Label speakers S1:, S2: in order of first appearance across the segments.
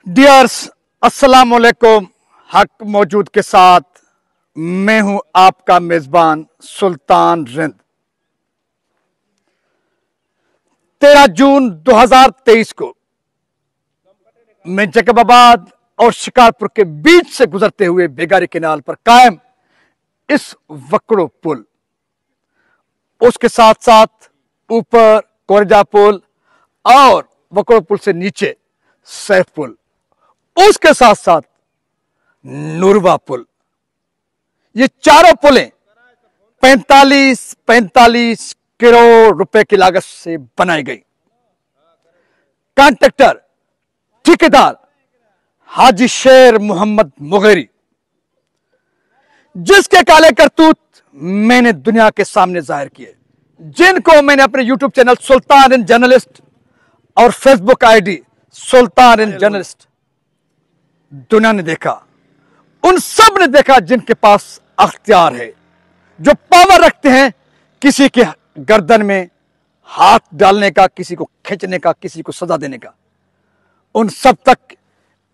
S1: Dears, अस्सलाम वालेकुम। हक मौजूद के साथ मैं हूं आपका मेजबान सुल्तान रिंद। 13 जून 2023 को मैं जैकबाबाद और शिकारपुर के बीच से गुजरते हुए बेगारी केनाल पर कायम इस वकड़ो पुल, उसके साथ साथ ऊपर कोरजा पुल और वकड़ो पुल से नीचे सैफ पुल, उसके साथ साथ नूरवा पुल, ये चारों पुलें 45 करोड़ रुपए की लागत से बनाई गई। कॉन्ट्रैक्टर ठेकेदार हाजी शेर मोहम्मद मुगेरी, जिसके काले करतूत मैंने दुनिया के सामने जाहिर किए, जिनको मैंने अपने यूट्यूब चैनल सुल्तान रिंद जर्नलिस्ट और फेसबुक आईडी सुल्तान रिंद जर्नलिस्ट दुनिया ने देखा, उन सब ने देखा जिनके पास अख्तियार है, जो पावर रखते हैं किसी के गर्दन में हाथ डालने का, किसी को खींचने का, किसी को सजा देने का। उन सब तक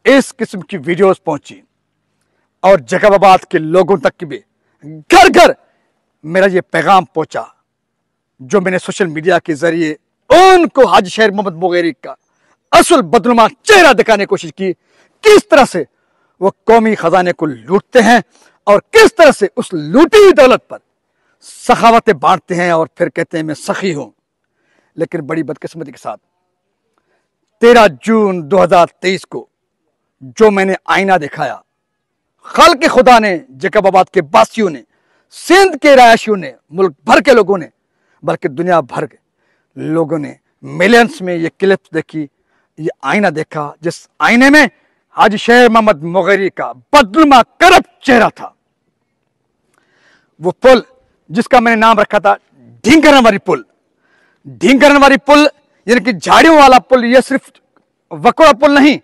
S1: इस किस्म की वीडियोस पहुंची और जैकबाबाद के लोगों तक की भी घर घर मेरा ये पैगाम पहुंचा, जो मैंने सोशल मीडिया के जरिए उनको हाजी शेर मोहम्मद मुगेरी का असल बदनुमा चेहरा दिखाने की कोशिश की, किस तरह से वो कौमी खजाने को लूटते हैं और किस तरह से उस लूटी हुई दौलत पर सखावतें बांटते हैं और फिर कहते हैं मैं सखी हूं। लेकिन बड़ी बदकिस्मती के साथ 13 जून 2023 को जो मैंने आईना दिखाया, खल के खुदा ने, जैकबाबाद के बासियों ने, सिंध के रहायशियों ने, मुल्क भर के लोगों ने, बल्कि दुनिया भर के लोगों ने मिलियंस में ये क्लिप्स देखी, ये आईना देखा, जिस आईने में हाजी शेर मोहम्मद मुगेरी का बदनुमा करप्ट चेहरा था। वो पुल जिसका मैंने नाम रखा था ढींगरनवारी पुल। ढींगरनवारी पुल यानी कि झाड़ियों वाला पुल, ये सिर्फ वकड़ा पुल नहीं,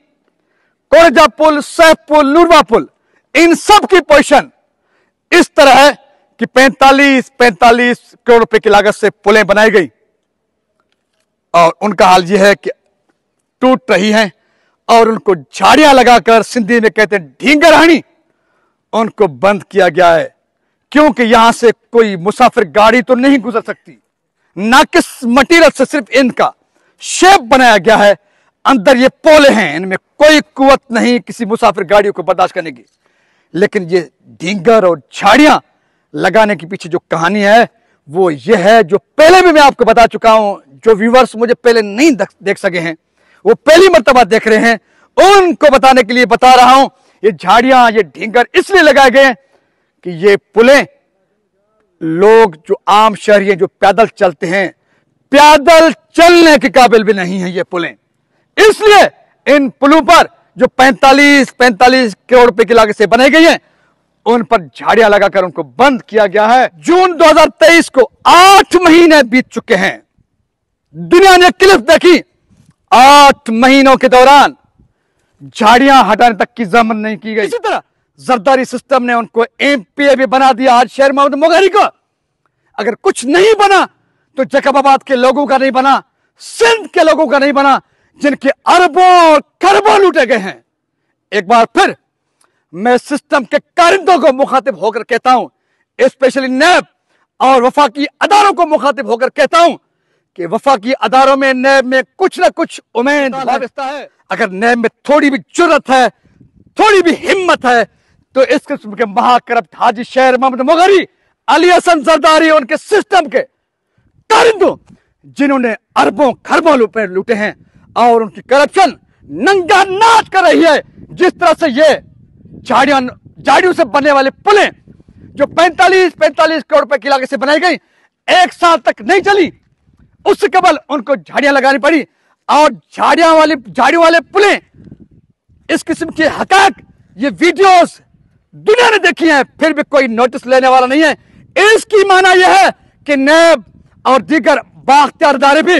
S1: कोरजा पुल, सैफ पुल, नूरवा पुल, इन सब की पोजीशन इस तरह है कि 45 करोड़ रुपए की लागत से पुलें बनाई गई और उनका हाल यह है कि टूट रही हैं और उनको झाड़ियां लगाकर, सिंधी में कहते हैं ढींगरहानी, उनको बंद किया गया है, क्योंकि यहां से कोई मुसाफिर गाड़ी तो नहीं गुजर सकती। नाकिस मटीरियल से सिर्फ इनका शेप बनाया गया है, अंदर ये पोले हैं, इनमें कोई कुवत नहीं किसी मुसाफिर गाड़ियों को बर्दाश्त करने की। लेकिन ये ढींगर और झाड़ियां लगाने के पीछे जो कहानी है वो ये है, जो पहले भी मैं आपको बता चुका हूं। जो व्यूवर्स मुझे पहले नहीं देख सके हैं, वो पहली मर्तबा देख रहे हैं, उनको बताने के लिए बता रहा हूं। ये झाड़ियां, ये ढींगर इसलिए लगाए गए हैं कि ये पुलें, लोग जो आम शहरी हैं, जो पैदल चलते हैं, पैदल चलने के काबिल भी नहीं है ये पुलें। इसलिए इन पुलों पर जो 45 करोड़ रुपए की लागत से बनाई गई हैं, उन पर झाड़ियां लगाकर उनको बंद किया गया है। जून 2023 को 8 महीने बीत चुके हैं। दुनिया ने क्लिप देखी, 8 महीनों के दौरान झाड़ियां हटाने तक की जहमत नहीं की गई। इसी तरह जरदारी सिस्टम ने उनको एमपीए भी बना दिया हाजी शेर मोहम्मद मुगेरी को। अगर कुछ नहीं बना तो जैकबाबाद के लोगों का नहीं बना, सिंध के लोगों का नहीं बना, जिनके अरबों खरबों लूटे गए हैं। एक बार फिर मैं सिस्टम के कारिंदों को मुखातिब होकर कहता हूं, स्पेशली नैब और वफाकी अदारों को मुखातिब होकर कहता हूं कि वफाकी अदारों में, नैब में कुछ ना कुछ उम्मीद वाबस्ता है। अगर नैब में थोड़ी भी जुर्रत है, थोड़ी भी हिम्मत है, तो इस किस्म के महाकरप्ट हाजी शेर मोहम्मद मुगेरी, अली हसन जरदारी, उनके सिस्टम के कारिंदों, जिन्होंने अरबों खरबों रुपए लूटे हैं और उनकी करप्शन नंगा नाच कर रही है। जिस तरह से ये झाड़ियों से बनने वाले पुलें जो 45 करोड़ रुपए की लागत से बनाई गई, 1 साल तक नहीं चली, उससे केवल उनको झाड़ियां लगानी पड़ी और झाड़ियों वाले पुलें, इस किस्म के हकाक, ये वीडियोस दुनिया ने देखी हैं, फिर भी कोई नोटिस लेने वाला नहीं है। इसकी माना यह है कि नैब और दीगर बाख्तियार इदारे भी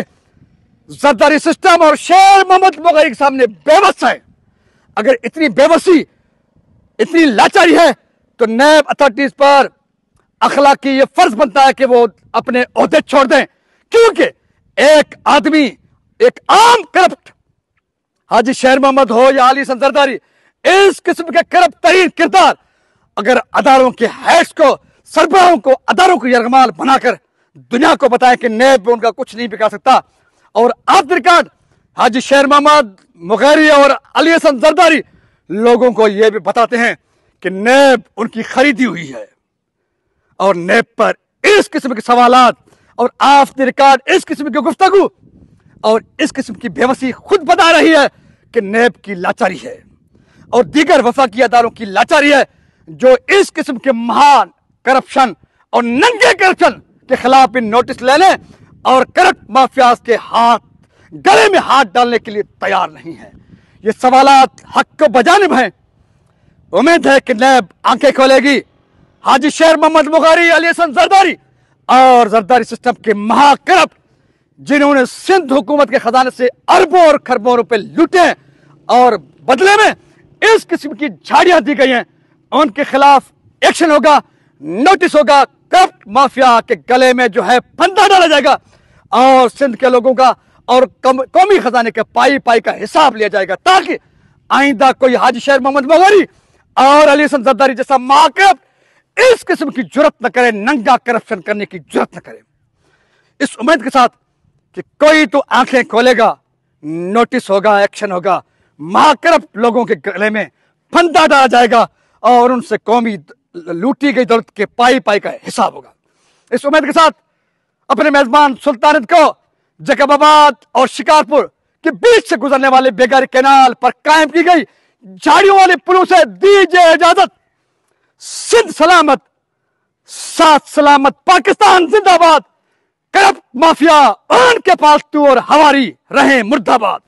S1: जरदारी सिस्टम और शेर मोहम्मद मुगेरी के सामने बेबस है। अगर इतनी बेबसी, इतनी लाचारी है, तो नैब अथॉरिटीज पर अखलाकी ये फर्ज बनता है कि वो अपने ओहदे छोड़ दें, क्योंकि एक आदमी, एक आम करप्ट हाजी शेर मोहम्मद हो या अली हसन जरदारी, इस किस्म के करप्ट तरीन किरदार अगर अदारों के हैश को, सरबराहों को, अदारों को यरगमाल बनाकर दुनिया को बताएं कि नेब में उनका कुछ नहीं बिका सकता, और आखिरकार हाजी शेर मोहम्मद मुगैरी और अली हसन जरदारी लोगों को यह भी बताते हैं कि नेब उनकी खरीदी हुई है, और नेब पर इस किस्म के सवालात और आखिरकार इस किस्म की गुफ्तगू और इस किस्म की बेबसी खुद बता रही है कि नेब की लाचारी है और दीगर वफाकी अदारों की लाचारी है, जो इस किस्म के महान करप्शन और नंगे करप्शन के खिलाफ भी नोटिस लेने और करप्ट माफियाज के गले में हाथ डालने के लिए तैयार नहीं है। ये सवालात हक को बजानिब हैं। उम्मीद है कि नेब आंखें खोलेगी। हाजी शेर मोहम्मद मुगैरी, अली हसन जरदारी और जरदारी सिस्टम के महाकरप्ट जिन्होंने सिंध हुकूमत के खजाने से अरबों और खरबों रुपए लूटे और बदले में इस किस्म की झाड़ियां दी गई हैं, उनके खिलाफ एक्शन होगा, नोटिस होगा, करप्ट माफिया के गले में जो है फंदा डाला जाएगा और सिंध के लोगों का और कौमी खजाने के पाई पाई का हिसाब लिया जाएगा, ताकि आइंदा कोई हाजी शेर मोहम्मद मुगैरी और अली हसन जरदारी जैसा महाकरप्ट इस किस्म की जुर्रत न करे, नंगा करप्शन करने की जुर्रत न करे। इस उम्मीद के साथ कि कोई तो आंखें खोलेगा, नोटिस होगा, एक्शन होगा, महाकरप्ट लोगों के गले में फंदा डाला जाएगा और उनसे कौमी लूटी गई दौलत के पाई पाई का हिसाब होगा। इस उम्मीद के साथ अपने मेजबान सुल्तानत को जैकबाबाद और शिकारपुर के बीच से गुजरने वाले बेगारी कैनाल पर कायम की गई झाड़ियों वाले पुलों से दीजिए इजाजत। सिंध सलामत, साथ सलामत पाकिस्तान जिंदाबाद। करप्ट माफिया उनके पालतू और हवारी रहे मुर्दाबाद।